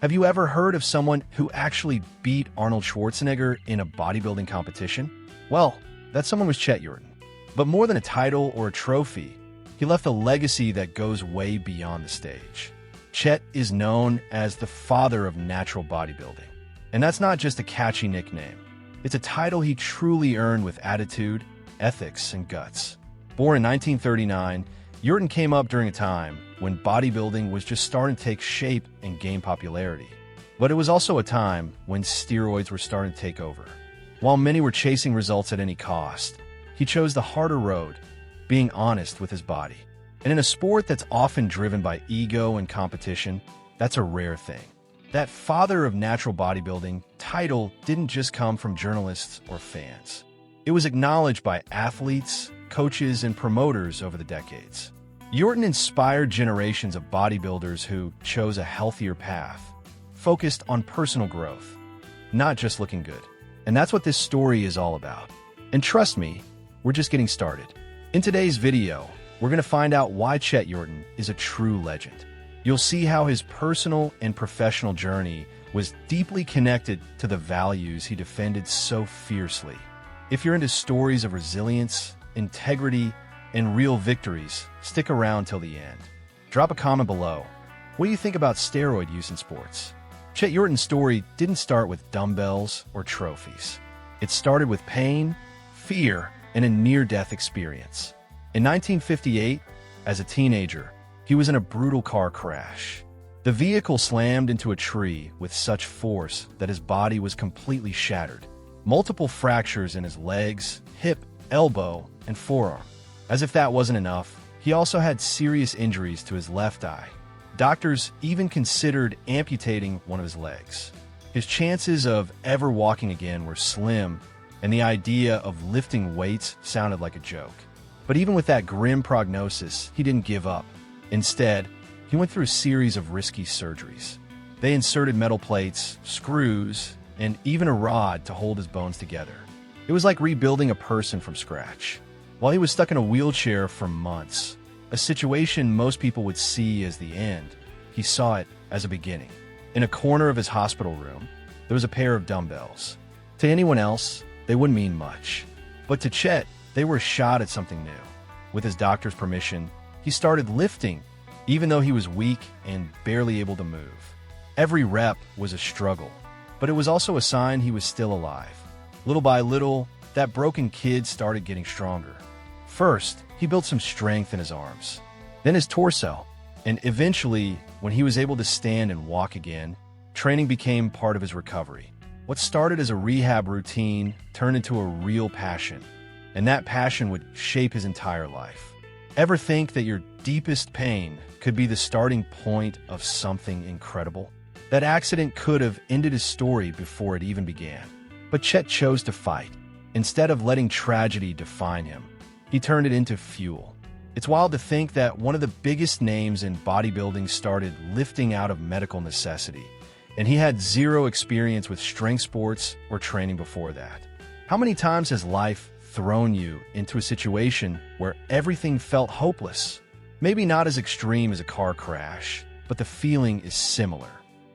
Have you ever heard of someone who actually beat Arnold Schwarzenegger in a bodybuilding competition? Well, that someone was Chet Yorton. But more than a title or a trophy, he left a legacy that goes way beyond the stage. Chet is known as the father of natural bodybuilding. And that's not just a catchy nickname. It's a title he truly earned with attitude, ethics, and guts. Born in 1939, Yorton came up during a time when bodybuilding was just starting to take shape and gain popularity. But it was also a time when steroids were starting to take over. While many were chasing results at any cost, he chose the harder road, being honest with his body. And in a sport that's often driven by ego and competition, that's a rare thing. That father of natural bodybuilding title didn't just come from journalists or fans. It was acknowledged by athletes, coaches, and promoters over the decades. Yorton inspired generations of bodybuilders who chose a healthier path, focused on personal growth, not just looking good. And that's what this story is all about. And trust me, we're just getting started. In today's video, we're going to find out why Chet Yorton is a true legend. You'll see how his personal and professional journey was deeply connected to the values he defended so fiercely. If you're into stories of resilience, integrity, and real victories, stick around till the end. Drop a comment below. What do you think about steroid use in sports? Chet Yorton's story didn't start with dumbbells or trophies. It started with pain, fear, and a near-death experience. In 1958, as a teenager, he was in a brutal car crash. The vehicle slammed into a tree with such force that his body was completely shattered. Multiple fractures in his legs, hip, elbow, and forearm. As if that wasn't enough, he also had serious injuries to his left eye. Doctors even considered amputating one of his legs. His chances of ever walking again were slim, and the idea of lifting weights sounded like a joke. But even with that grim prognosis, he didn't give up. Instead, he went through a series of risky surgeries. They inserted metal plates, screws, and even a rod to hold his bones together. It was like rebuilding a person from scratch. While he was stuck in a wheelchair for months, a situation most people would see as the end, he saw it as a beginning. In a corner of his hospital room, there was a pair of dumbbells. To anyone else, they wouldn't mean much. But to Chet, they were a shot at something new. With his doctor's permission, he started lifting, even though he was weak and barely able to move. Every rep was a struggle, but it was also a sign he was still alive. Little by little, that broken kid started getting stronger. First, he built some strength in his arms, then his torso, and eventually, when he was able to stand and walk again, training became part of his recovery. What started as a rehab routine turned into a real passion, and that passion would shape his entire life. Ever think that your deepest pain could be the starting point of something incredible? That accident could have ended his story before it even began. But Chet chose to fight. Instead of letting tragedy define him, he turned it into fuel. It's wild to think that one of the biggest names in bodybuilding started lifting out of medical necessity, and he had zero experience with strength sports or training before that. How many times has life thrown you into a situation where everything felt hopeless? Maybe not as extreme as a car crash, but the feeling is similar.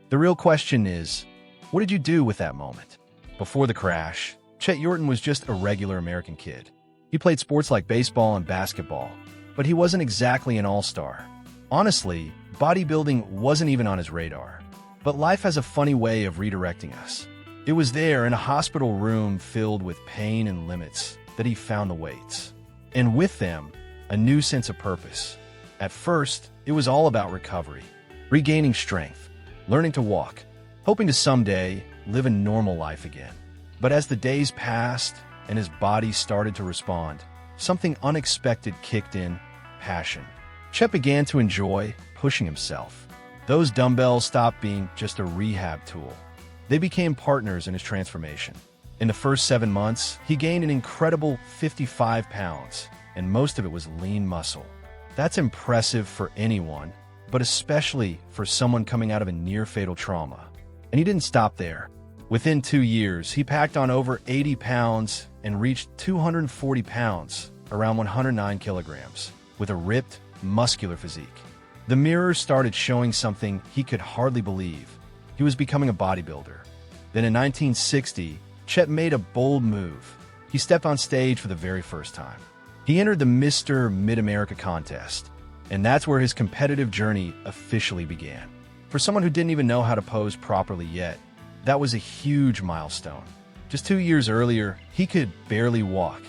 The real question is, what did you do with that moment? Before the crash, Chet Yorton was just a regular American kid. He played sports like baseball and basketball, but he wasn't exactly an all-star. Honestly, bodybuilding wasn't even on his radar. But life has a funny way of redirecting us. It was there in a hospital room filled with pain and limits that he found the weights. And with them, a new sense of purpose. At first, it was all about recovery, regaining strength, learning to walk, hoping to someday live a normal life again. But as the days passed and his body started to respond, something unexpected kicked in: passion. Chet began to enjoy pushing himself. Those dumbbells stopped being just a rehab tool. They became partners in his transformation. In the first 7 months, he gained an incredible 55 pounds, and most of it was lean muscle. That's impressive for anyone, but especially for someone coming out of a near-fatal trauma. And he didn't stop there. Within 2 years, he packed on over 80 pounds and reached 240 pounds, around 109 kilograms, with a ripped, muscular physique. The mirror started showing something he could hardly believe. he was becoming a bodybuilder. Then in 1960, Chet made a bold move. He stepped on stage for the very first time. He entered the Mr. Mid-America contest, and that's where his competitive journey officially began. For someone who didn't even know how to pose properly yet, that was a huge milestone. Just 2 years earlier, he could barely walk,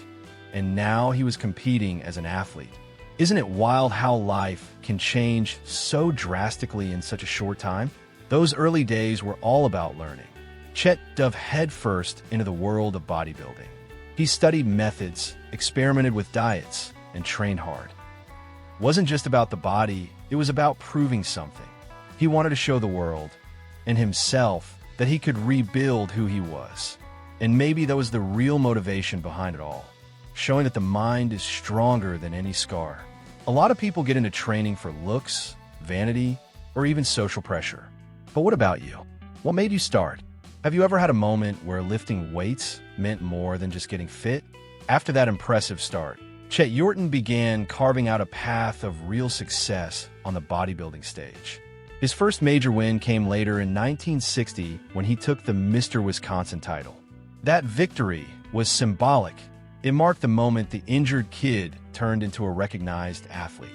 and now he was competing as an athlete. Isn't it wild how life can change so drastically in such a short time? Those early days were all about learning. Chet dove headfirst into the world of bodybuilding. He studied methods, experimented with diets, and trained hard. It wasn't just about the body, it was about proving something. He wanted to show the world, and himself, that he could rebuild who he was. And maybe that was the real motivation behind it all, showing that the mind is stronger than any scar. A lot of people get into training for looks, vanity, or even social pressure. But what about you? What made you start? Have you ever had a moment where lifting weights meant more than just getting fit? After that impressive start, Chet Yorton began carving out a path of real success on the bodybuilding stage. His first major win came later in 1960 when he took the Mr. Wisconsin title. That victory was symbolic. It marked the moment the injured kid turned into a recognized athlete.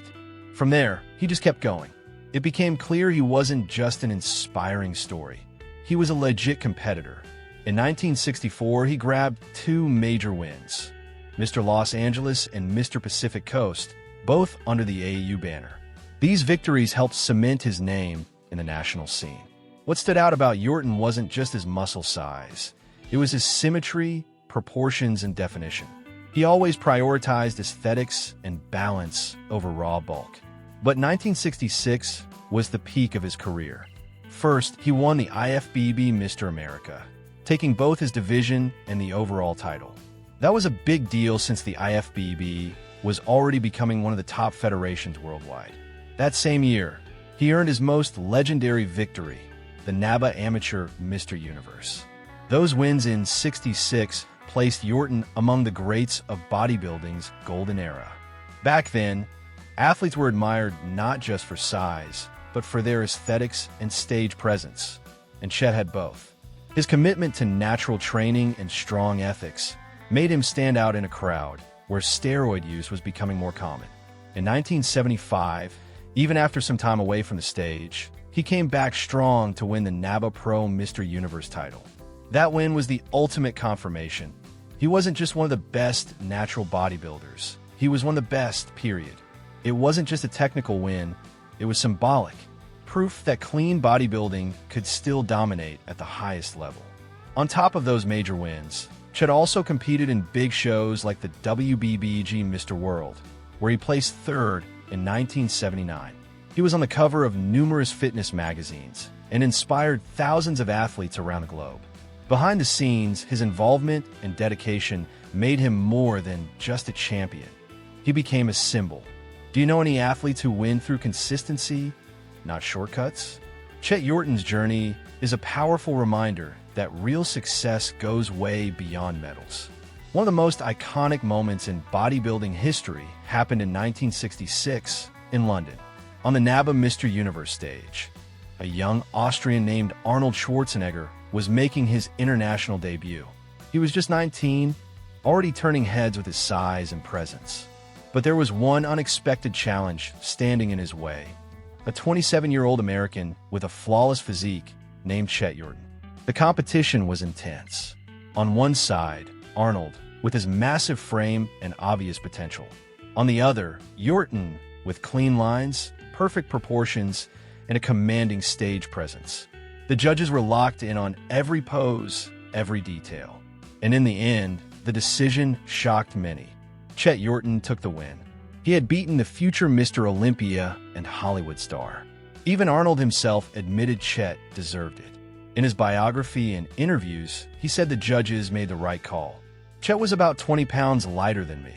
From there, he just kept going. It became clear he wasn't just an inspiring story. He was a legit competitor. In 1964, he grabbed 2 major wins, Mr. Los Angeles and Mr. Pacific Coast, both under the AAU banner. These victories helped cement his name in the national scene. What stood out about Yorton wasn't just his muscle size. It was his symmetry, proportions, and definition. He always prioritized aesthetics and balance over raw bulk. But 1966 was the peak of his career. First, he won the IFBB Mr. America, taking both his division and the overall title. That was a big deal since the IFBB was already becoming one of the top federations worldwide. That same year, he earned his most legendary victory, the NABA Amateur Mr. Universe. Those wins in '66 placed Yorton among the greats of bodybuilding's golden era. Back then, athletes were admired not just for size, but for their aesthetics and stage presence, and Chet had both. His commitment to natural training and strong ethics made him stand out in a crowd where steroid use was becoming more common. In 1975, even after some time away from the stage, he came back strong to win the NABA Pro Mr. Universe title. That win was the ultimate confirmation. He wasn't just one of the best natural bodybuilders. He was one of the best, period. It wasn't just a technical win, it was symbolic. Proof that clean bodybuilding could still dominate at the highest level. On top of those major wins, Chet also competed in big shows like the WBBG Mr. World, where he placed third in 1979. He was on the cover of numerous fitness magazines and inspired thousands of athletes around the globe. Behind the scenes, his involvement and dedication made him more than just a champion. He became a symbol. Do you know any athletes who win through consistency, not shortcuts? Chet Yorton's journey is a powerful reminder that real success goes way beyond medals. One of the most iconic moments in bodybuilding history happened in 1966 in London, on the NABA Mr. Universe stage. A young Austrian named Arnold Schwarzenegger was making his international debut. He was just 19, already turning heads with his size and presence. But there was one unexpected challenge standing in his way. A 27-year-old American with a flawless physique named Chet Yorton. The competition was intense. On one side, Arnold, with his massive frame and obvious potential. On the other, Yorton, with clean lines, perfect proportions, and a commanding stage presence. The judges were locked in on every pose, every detail. And in the end, the decision shocked many. Chet Yorton took the win. He had beaten the future Mr. Olympia and Hollywood star. Even Arnold himself admitted Chet deserved it. In his biography and interviews, he said the judges made the right call. Chet was about 20 pounds lighter than me,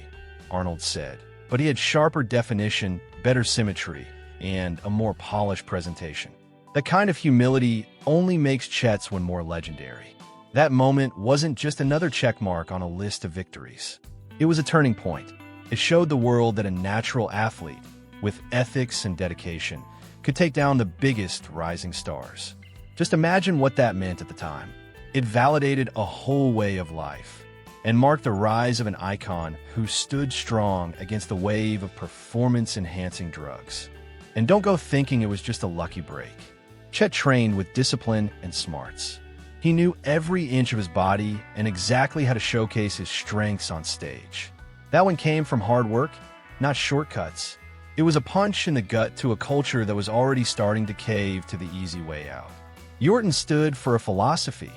Arnold said, but he had sharper definition, better symmetry, and a more polished presentation. That kind of humility only makes Chet's one more legendary. That moment wasn't just another checkmark on a list of victories. It was a turning point. It showed the world that a natural athlete, with ethics and dedication, could take down the biggest rising stars. Just imagine what that meant at the time. It validated a whole way of life and marked the rise of an icon who stood strong against the wave of performance-enhancing drugs. And don't go thinking it was just a lucky break. Chet trained with discipline and smarts. He knew every inch of his body and exactly how to showcase his strengths on stage. That one came from hard work, not shortcuts. It was a punch in the gut to a culture that was already starting to cave to the easy way out. Yorton stood for a philosophy,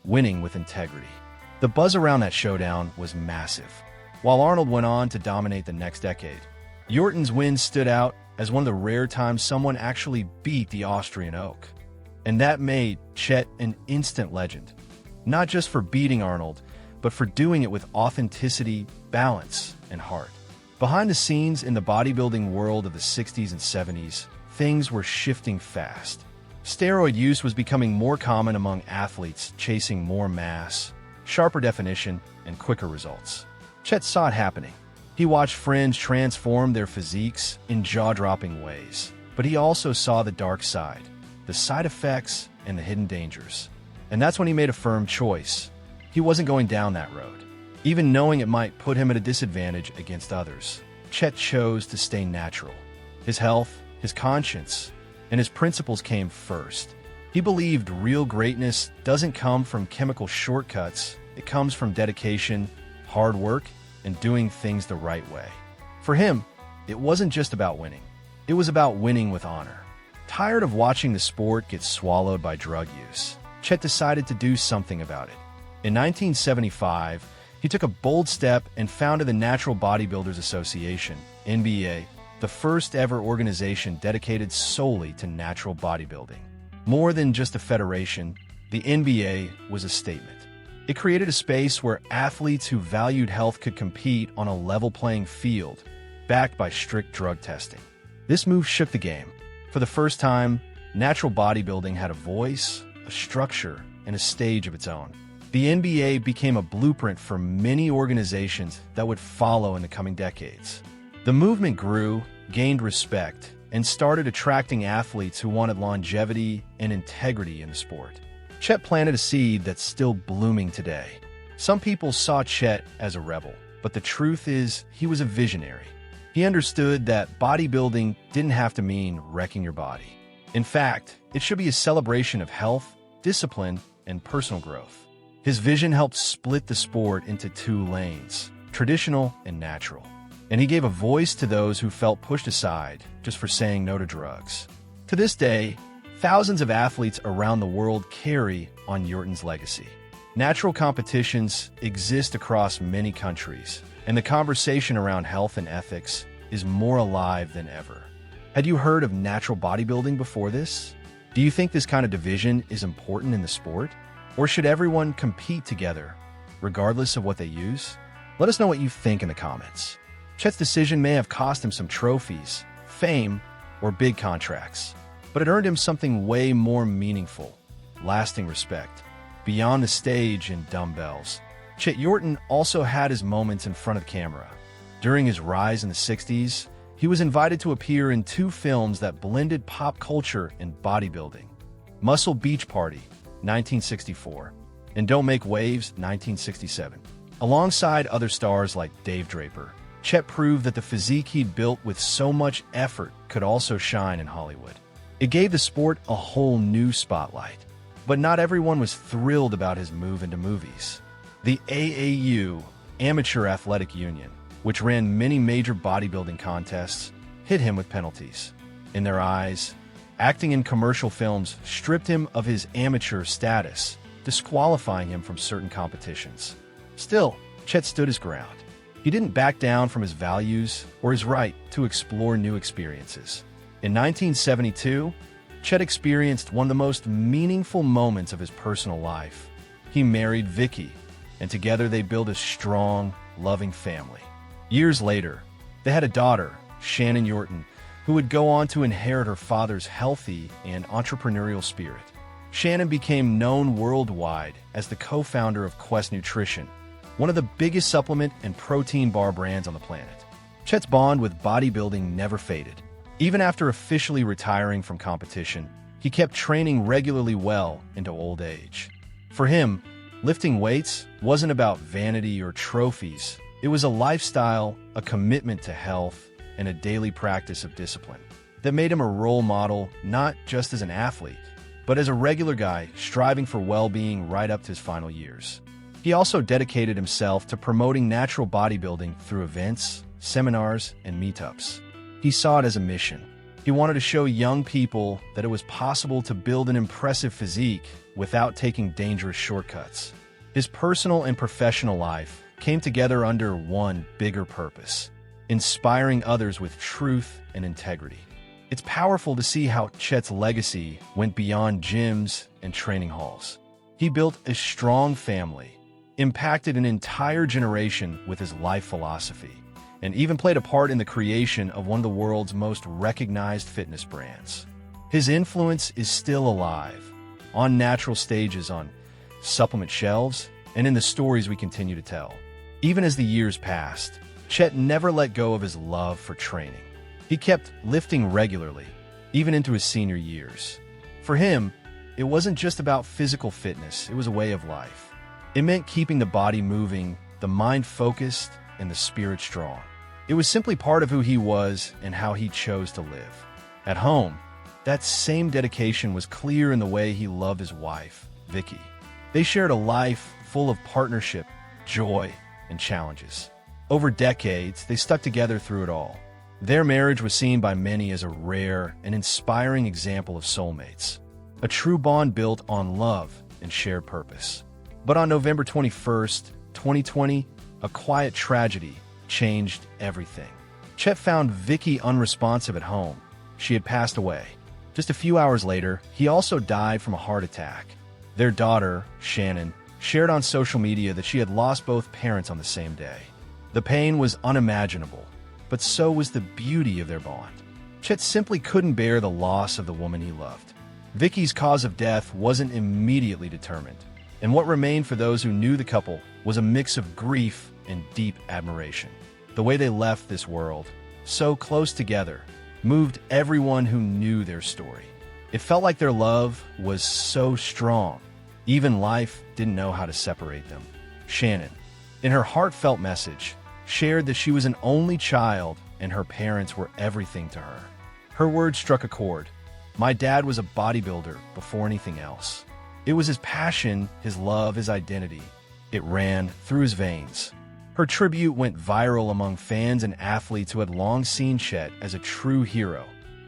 winning with integrity. The buzz around that showdown was massive. While Arnold went on to dominate the next decade, Yorton's win stood out as one of the rare times someone actually beat the Austrian Oak. And that made Chet an instant legend, not just for beating Arnold, but for doing it with authenticity, balance, and heart. Behind the scenes in the bodybuilding world of the 60s and 70s, things were shifting fast. Steroid use was becoming more common among athletes chasing more mass, sharper definition, and quicker results. Chet saw it happening. He watched friends transform their physiques in jaw-dropping ways, but he also saw the dark side, the side effects, and the hidden dangers. And that's when he made a firm choice. He wasn't going down that road, even knowing it might put him at a disadvantage against others. Chet chose to stay natural. His health, his conscience, and his principles came first. He believed real greatness doesn't come from chemical shortcuts. It comes from dedication, hard work, and doing things the right way. For him, it wasn't just about winning. It was about winning with honor. Tired of watching the sport get swallowed by drug use, Chet decided to do something about it. In 1975, he took a bold step and founded the Natural Bodybuilders Association, NBA, the first ever organization dedicated solely to natural bodybuilding. More than just a federation, the NBA was a statement. It created a space where athletes who valued health could compete on a level playing field, backed by strict drug testing. This move shook the game. For the first time, natural bodybuilding had a voice, a structure, and a stage of its own. The NBA became a blueprint for many organizations that would follow in the coming decades. The movement grew, gained respect, and started attracting athletes who wanted longevity and integrity in the sport. Chet planted a seed that's still blooming today. Some people saw Chet as a rebel, but the truth is he was a visionary. He understood that bodybuilding didn't have to mean wrecking your body. In fact, it should be a celebration of health, discipline, and personal growth. His vision helped split the sport into two lanes, traditional and natural. And he gave a voice to those who felt pushed aside just for saying no to drugs. To this day, thousands of athletes around the world carry on Yorton's legacy. Natural competitions exist across many countries, and the conversation around health and ethics is more alive than ever. Had you heard of natural bodybuilding before this? Do you think this kind of division is important in the sport? Or should everyone compete together, regardless of what they use? Let us know what you think in the comments. Chet's decision may have cost him some trophies, fame, or big contracts, but it earned him something way more meaningful, lasting respect. Beyond the stage and dumbbells, Chet Yorton also had his moments in front of camera. During his rise in the 60s, he was invited to appear in two films that blended pop culture and bodybuilding. Muscle Beach Party, 1964, and Don't Make Waves, 1967. Alongside other stars like Dave Draper, Chet proved that the physique he'd built with so much effort could also shine in Hollywood. It gave the sport a whole new spotlight. But not everyone was thrilled about his move into movies. The AAU, Amateur Athletic Union, which ran many major bodybuilding contests, hit him with penalties. In their eyes, acting in commercial films stripped him of his amateur status, disqualifying him from certain competitions. Still, Chet stood his ground. He didn't back down from his values or his right to explore new experiences. In 1972, Chet experienced one of the most meaningful moments of his personal life. He married Vicky, and together they built a strong, loving family. Years later, they had a daughter, Shannon Yorton, who would go on to inherit her father's healthy and entrepreneurial spirit. Shannon became known worldwide as the co-founder of Quest Nutrition, one of the biggest supplement and protein bar brands on the planet. Chet's bond with bodybuilding never faded. Even after officially retiring from competition, He kept training regularly well into old age. For him, lifting weights wasn't about vanity or trophies. It was a lifestyle, a commitment to health, and a daily practice of discipline that made him a role model not just as an athlete, but as a regular guy striving for well-being right up to his final years. He also dedicated himself to promoting natural bodybuilding through events, seminars, and meetups. He saw it as a mission. He wanted to show young people that it was possible to build an impressive physique without taking dangerous shortcuts. His personal and professional life came together under one bigger purpose: inspiring others with truth and integrity. It's powerful to see how Chet's legacy went beyond gyms and training halls. He built a strong family, impacted an entire generation with his life philosophy, and even played a part in the creation of one of the world's most recognized fitness brands. His influence is still alive, on natural stages, on supplement shelves, and in the stories we continue to tell. Even as the years passed, Chet never let go of his love for training. He kept lifting regularly, even into his senior years. For him, it wasn't just about physical fitness, it was a way of life. It meant keeping the body moving, the mind focused, and the spirit strong. It was simply part of who he was and how he chose to live. At home, that same dedication was clear in the way he loved his wife, Vicky. They shared a life full of partnership, joy, and challenges. Over decades, they stuck together through it all. Their marriage was seen by many as a rare and inspiring example of soulmates, a true bond built on love and shared purpose. But on November 21st, 2020, a quiet tragedy changed everything. Chet found Vicky unresponsive at home. She had passed away. Just a few hours later, he also died from a heart attack. Their daughter, Shannon, shared on social media that she had lost both parents on the same day. The pain was unimaginable, but so was the beauty of their bond. Chet simply couldn't bear the loss of the woman he loved. Vicky's cause of death wasn't immediately determined, and what remained for those who knew the couple was a mix of grief and deep admiration. The way they left this world, so close together, moved everyone who knew their story. It felt like their love was so strong, even life didn't know how to separate them. Shannon, in her heartfelt message, shared that she was an only child and her parents were everything to her. Her words struck a chord. "My dad was a bodybuilder before anything else. It was his passion, his love, his identity. It ran through his veins." Her tribute went viral among fans and athletes who had long seen Chet as a true hero,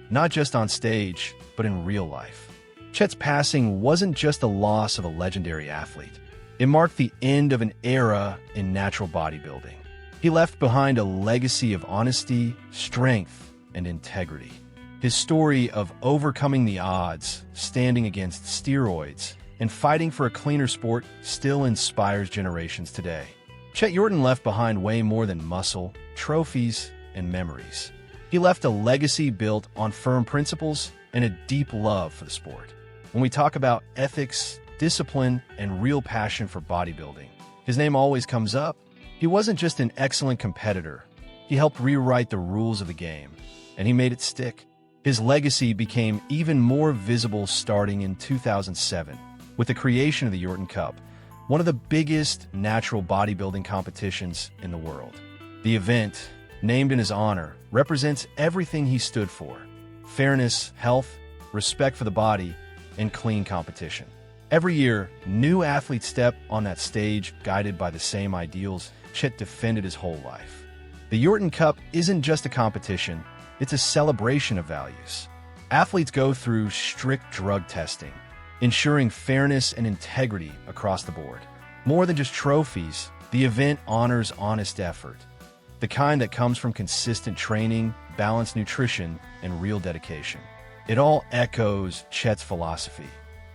not just on stage, but in real life. Chet's passing wasn't just the loss of a legendary athlete. It marked the end of an era in natural bodybuilding. He left behind a legacy of honesty, strength, and integrity. His story of overcoming the odds, standing against steroids, and fighting for a cleaner sport still inspires generations today. Chet Yorton left behind way more than muscle, trophies, and memories. He left a legacy built on firm principles and a deep love for the sport. When we talk about ethics, discipline, and real passion for bodybuilding, his name always comes up. He wasn't just an excellent competitor. He helped rewrite the rules of the game, and he made it stick. His legacy became even more visible starting in 2007 with the creation of the Yorton Cup, one of the biggest natural bodybuilding competitions in the world. The event, named in his honor, represents everything he stood for: fairness, health, respect for the body, and clean competition. Every year, new athletes step on that stage guided by the same ideals Chet defended his whole life. The Yorton Cup isn't just a competition, it's a celebration of values. Athletes go through strict drug testing, ensuring fairness and integrity across the board. More than just trophies, the event honors honest effort, the kind that comes from consistent training, balanced nutrition, and real dedication. It all echoes Chet's philosophy.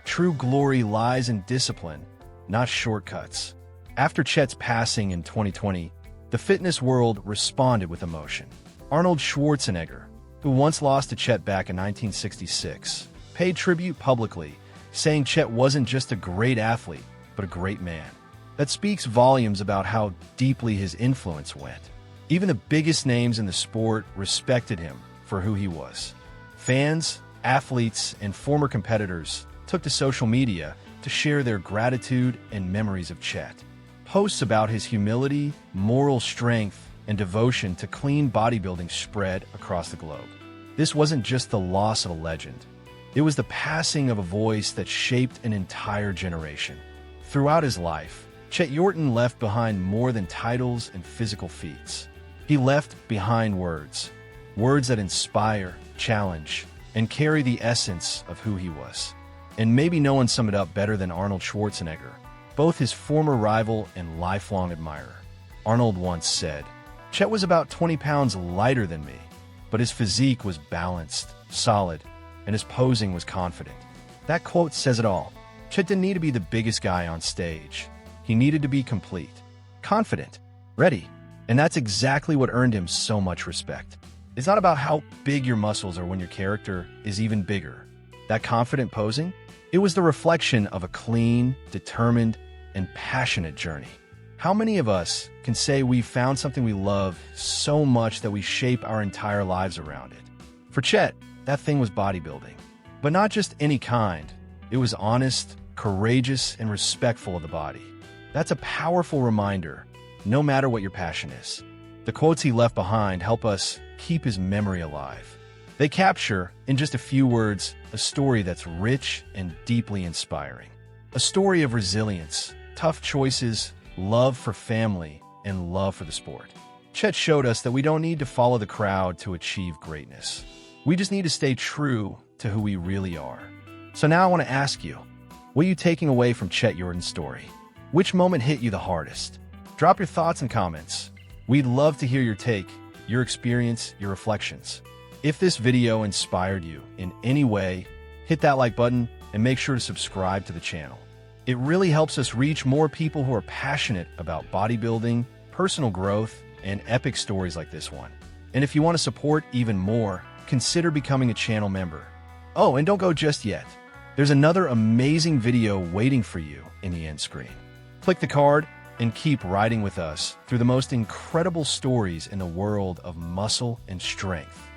True glory lies in discipline, not shortcuts. After Chet's passing in 2020, the fitness world responded with emotion. Arnold Schwarzenegger, who once lost to Chet back in 1966, paid tribute publicly, saying Chet wasn't just a great athlete, but a great man. That speaks volumes about how deeply his influence went. Even the biggest names in the sport respected him for who he was. Fans, Athletes and former competitors took to social media to share their gratitude and memories of Chet. Posts about his humility, moral strength, and devotion to clean bodybuilding spread across the globe. This wasn't just the loss of a legend. It was the passing of a voice that shaped an entire generation. Throughout his life, Chet Yorton left behind more than titles and physical feats. He left behind words that inspire, challenge, and carry the essence of who he was. And maybe no one summed it up better than Arnold Schwarzenegger, both his former rival and lifelong admirer. Arnold once said, "Chet was about 20 pounds lighter than me, but his physique was balanced, solid, and his posing was confident." That quote says it all. Chet didn't need to be the biggest guy on stage. He needed to be complete, confident, ready. And that's exactly what earned him so much respect. It's not about how big your muscles are when your character is even bigger. That confident posing, it was the reflection of a clean, determined, and passionate journey. How many of us can say we found something we love so much that we shape our entire lives around it? For Chet, that thing was bodybuilding. But not just any kind. It was honest, courageous, and respectful of the body. That's a powerful reminder, no matter what your passion is. The quotes he left behind help us keep his memory alive. They capture, in just a few words, a story that's rich and deeply inspiring. A story of resilience, tough choices, love for family, and love for the sport. Chet showed us that we don't need to follow the crowd to achieve greatness. We just need to stay true to who we really are. So now I want to ask you, what are you taking away from Chet Yorton's story? Which moment hit you the hardest? Drop your thoughts and comments. We'd love to hear your take, your experience, your reflections. If this video inspired you in any way, hit that like button and make sure to subscribe to the channel. It really helps us reach more people who are passionate about bodybuilding, personal growth, and epic stories like this one. And if you want to support even more, consider becoming a channel member. Oh, and don't go just yet. There's another amazing video waiting for you in the end screen. Click the card and keep riding with us through the most incredible stories in the world of muscle and strength.